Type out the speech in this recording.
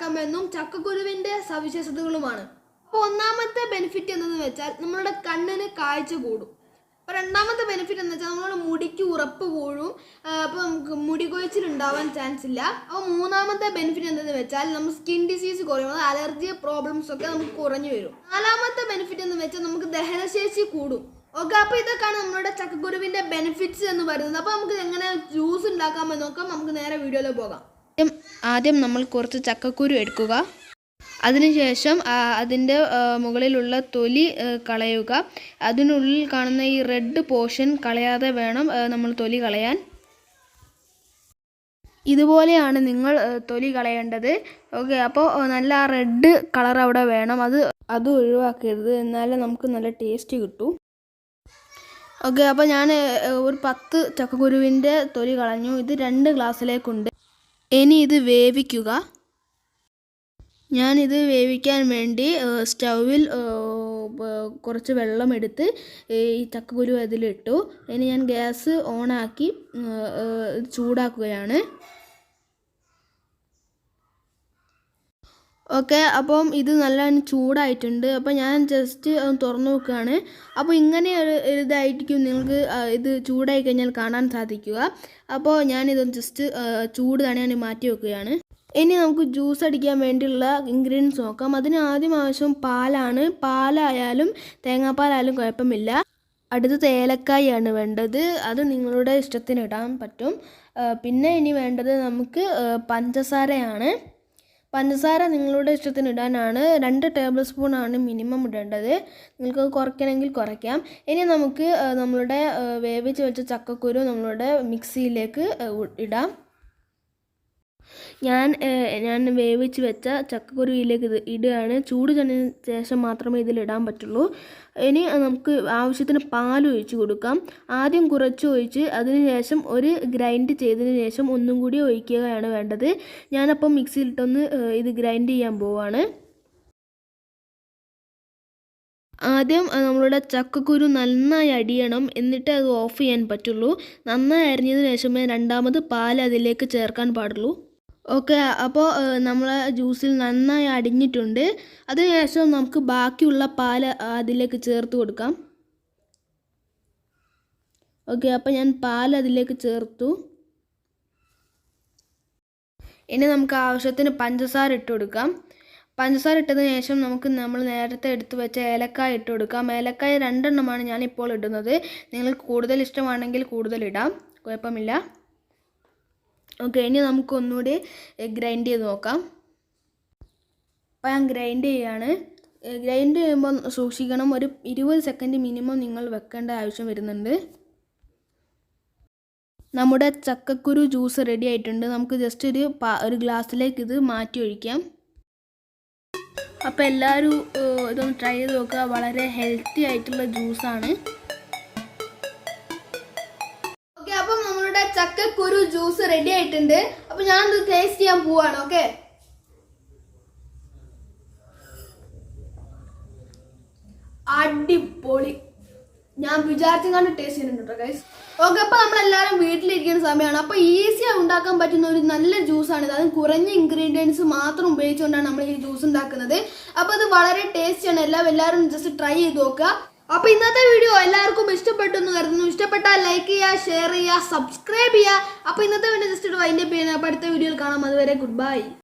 ഉണ്ടാക്കാമെന്നും ചക്കക്കുരുവിന്റെ സവിശേഷതകളുമാണ്. അപ്പോൾ ഒന്നാമത്തെ ബെനിഫിറ്റ് എന്തെന്ന് വെച്ചാൽ നമ്മുടെ കണ്ണിന് കാഴ്ച കൂടും. അപ്പോൾ രണ്ടാമത്തെ ബെനിഫിറ്റ് എന്ന് വെച്ചാൽ നമ്മുടെ മുടിക്ക് ഉറപ്പ് കൂടും. അപ്പോൾ നമുക്ക് മുടി കൊഴിച്ചിലുണ്ടാവാൻ ചാൻസ് ഇല്ല. അപ്പോൾ മൂന്നാമത്തെ ബെനിഫിറ്റ് എന്തെന്ന് വെച്ചാൽ നമ്മൾ സ്കിൻ ഡിസീസ് കുറയും, അലർജി പ്രോബ്ലംസ് ഒക്കെ നമുക്ക് കുറഞ്ഞു വരും. നാലാമത്തെ ബെനിഫിറ്റ് എന്ന് വെച്ചാൽ നമുക്ക് ദഹനശേഷി കൂടും. ഓക്കെ, അപ്പോൾ ഇതൊക്കെയാണ് നമ്മുടെ ചക്കക്കുരുവിൻ്റെ ബെനിഫിറ്റ്സ് എന്ന് പറയുന്നത്. അപ്പോൾ നമുക്ക് എങ്ങനെ ജ്യൂസ് ഉണ്ടാക്കാമെന്ന് നോക്കാം. നമുക്ക് നേരെ വീഡിയോയിൽ പോകാം. ആദ്യം നമ്മൾ കുറച്ച് ചക്കക്കുരു എടുക്കുക. അതിനുശേഷം അതിൻ്റെ മുകളിലുള്ള തൊലി കളയുക. അതിനുള്ളിൽ കാണുന്ന ഈ റെഡ് പോർഷൻ കളയാതെ വേണം നമ്മൾ തൊലി കളയാൻ. ഇതുപോലെയാണ് നിങ്ങൾ തൊലി കളയേണ്ടത്. ഓക്കെ, അപ്പോൾ നല്ല ആ റെഡ് കളർ അവിടെ വേണം. അത് ഒഴിവാക്കരുത്, എന്നാലേ നമുക്ക് നല്ല ടേസ്റ്റ് കിട്ടൂ. ഓക്കെ, അപ്പോൾ ഞാൻ ഒരു 10 ചക്കക്കുരുവിൻ്റെ തൊലി കളഞ്ഞു. ഇത് 2 ഗ്ലാസ്സിലേക്കുണ്ട്. ഇനി ഇത് വേവിക്കുക. ഞാനിത് വേവിക്കാൻ വേണ്ടി സ്റ്റൗവിൽ കുറച്ച് വെള്ളം എടുത്ത് ഈ ചക്കക്കുരു അതിലിട്ടു. ഇനി ഞാൻ ഗ്യാസ് ഓണാക്കി ചൂടാക്കുകയാണ്. ഓക്കെ, അപ്പം ഇത് നല്ല ചൂടായിട്ടുണ്ട്. അപ്പോൾ ഞാൻ ജസ്റ്റ് തുറന്നു നോക്കുകയാണ്. അപ്പോൾ ഇങ്ങനെ ഇതായിരിക്കും നിങ്ങൾക്ക് ഇത് ചൂടായി കഴിഞ്ഞാൽ കാണാൻ സാധിക്കുക. അപ്പോൾ ഞാനിത് ജസ്റ്റ് ചൂട് തണിയാൻ മാറ്റി വെക്കുകയാണ്. ഇനി നമുക്ക് ജ്യൂസ് അടിക്കാൻ വേണ്ടിയുള്ള ഇൻഗ്രീഡിയൻസ് നോക്കാം. അതിന് ആദ്യം ആവശ്യം പാലാണ്. പാലായാലും തേങ്ങാപ്പാലായാലും കുഴപ്പമില്ല. അടുത്തത് ഏലക്കായാണ് വേണ്ടത്. അത് നിങ്ങളുടെ ഇഷ്ടത്തിന് ഇടാൻ പറ്റും. പിന്നെ ഇനി വേണ്ടത് നമുക്ക് പഞ്ചസാരയാണ്. പഞ്ചസാര നിങ്ങളുടെ ഇഷ്ടത്തിന് ഇടാനാണ്. 2 ടേബിൾ സ്പൂണാണ് മിനിമം ഇടേണ്ടത്. നിങ്ങൾക്ക് കുറയ്ക്കണമെങ്കിൽ കുറയ്ക്കാം. ഇനി നമുക്ക് നമ്മളുടെ വേവിച്ച് വെച്ച ചക്കക്കുരു നമ്മളുടെ മിക്സിയിലേക്ക് ഇടാം. ഞാൻ വേവിച്ച് വെച്ച ചക്കക്കുരുവിലേക്ക് ഇത് ഇടുകയാണ്. ചൂട് ചെന്നതിന് ശേഷം മാത്രമേ ഇതിലിടാൻ പറ്റുള്ളൂ. ഇനി നമുക്ക് ആവശ്യത്തിന് പാൽ ഒഴിച്ച് കൊടുക്കാം. ആദ്യം കുറച്ച് ഒഴിച്ച് അതിനുശേഷം ഒരു ഗ്രൈൻഡ് ചെയ്തതിന് ശേഷം ഒന്നും കൂടി ഒഴിക്കുകയാണ് വേണ്ടത്. ഞാനപ്പം മിക്സിയിലിട്ടൊന്ന് ഇത് ഗ്രൈൻഡ് ചെയ്യാൻ പോവാണ്. ആദ്യം നമ്മളുടെ ചക്കക്കുരു നന്നായി അടിയണം, എന്നിട്ട് അത് ഓഫ് ചെയ്യാൻ പറ്റുള്ളൂ. നന്നായി അരിഞ്ഞതിന് ശേഷമേ രണ്ടാമത് പാൽ അതിലേക്ക് ചേർക്കാൻ പാടുള്ളൂ. ഓക്കെ, അപ്പോൾ നമ്മൾ ജ്യൂസിൽ നന്നായി അടിഞ്ഞിട്ടുണ്ട്. അതിനുശേഷം നമുക്ക് ബാക്കിയുള്ള പാൽ അതിലേക്ക് ചേർത്ത് കൊടുക്കാം. ഓക്കെ, അപ്പോൾ ഞാൻ പാൽ അതിലേക്ക് ചേർത്തു. ഇനി നമുക്ക് ആവശ്യത്തിന് പഞ്ചസാര ഇട്ട് കൊടുക്കാം. പഞ്ചസാര ഇട്ടതിന് ശേഷം നമ്മൾ നേരത്തെ എടുത്ത് വെച്ച ഏലക്കായ ഇട്ട് കൊടുക്കാം. ഏലക്കായ 2 എണ്ണമാണ് ഞാനിപ്പോൾ ഇടുന്നത്. നിങ്ങൾക്ക് കൂടുതൽ ഇഷ്ടമാണെങ്കിൽ കൂടുതൽ ഇടാം, കുഴപ്പമില്ല. ഓക്കെ, ഇനി നമുക്ക് ഒന്നുകൂടി ഗ്രൈൻഡ് ചെയ്ത് നോക്കാം. അപ്പോൾ ഞാൻ ഗ്രൈൻഡ് ചെയ്യുകയാണ്. ഗ്രൈൻഡ് ചെയ്യുമ്പോൾ സൂക്ഷിക്കണം, ഒരു 20 സെക്കൻഡ് മിനിമം നിങ്ങൾ വെക്കേണ്ട ആവശ്യം വരുന്നുണ്ട്. നമ്മുടെ ചക്കക്കുരു ജ്യൂസ് റെഡി ആയിട്ടുണ്ട്. നമുക്ക് ജസ്റ്റ് ഒരു ഗ്ലാസ്സിലേക്ക് ഇത് മാറ്റി ഒഴിക്കാം. അപ്പോൾ എല്ലാവരും ഇതൊന്ന് ട്രൈ ചെയ്ത് നോക്കുക. വളരെ ഹെൽത്തി ആയിട്ടുള്ള ജ്യൂസാണ്. അപ്പം നമ്മളുടെ ചക്കക്കുരു ജ്യൂസ് റെഡി ആയിട്ടുണ്ട്. അപ്പൊ ഞാൻ ഇത് ടേസ്റ്റ് ചെയ്യാൻ പോവാണ്. ഓക്കെ, അടിപൊളി. ഞാൻ വിചാരിച്ചെങ്ങാണ്ട് ടേസ്റ്റ് ചെയ്യുന്നുണ്ട് ഗൈസ്. ഓക്കെ, അപ്പൊ നമ്മളെല്ലാവരും വീട്ടിലിരിക്കുന്ന സമയമാണ്. അപ്പൊ ഈസിയായി ഉണ്ടാക്കാൻ പറ്റുന്ന ഒരു നല്ല ജ്യൂസാണിത്. അത് കുറഞ്ഞ ഇൻഗ്രീഡിയൻസ് മാത്രം ഉപയോഗിച്ചുകൊണ്ടാണ് നമ്മൾ ഈ ജ്യൂസ് ഉണ്ടാക്കുന്നത്. അപ്പൊ ഇത് വളരെ ടേസ്റ്റിയാണ്. എല്ലാവരും ജസ്റ്റ് ട്രൈ ചെയ്ത് നോക്കുക. അപ്പോൾ ഇന്നത്തെ വീഡിയോ എല്ലാവർക്കും ഇഷ്ടപ്പെട്ടു എന്ന് കരുതുന്നു. ഇഷ്ടപ്പെട്ടാൽ ലൈക്ക് ചെയ്യുക, ഷെയർ ചെയ്യുക, സബ്സ്ക്രൈബ് ചെയ്യുക. അപ്പോൾ ഇന്നത്തെ വീഡിയോ ജസ്റ്റ് വൈൻഡപ്പ് ചെയ്യുന്നത്. അപ്പോൾ അടുത്ത വീഡിയോയിൽ കാണാം. അതുവരെ ഗുഡ് ബൈ.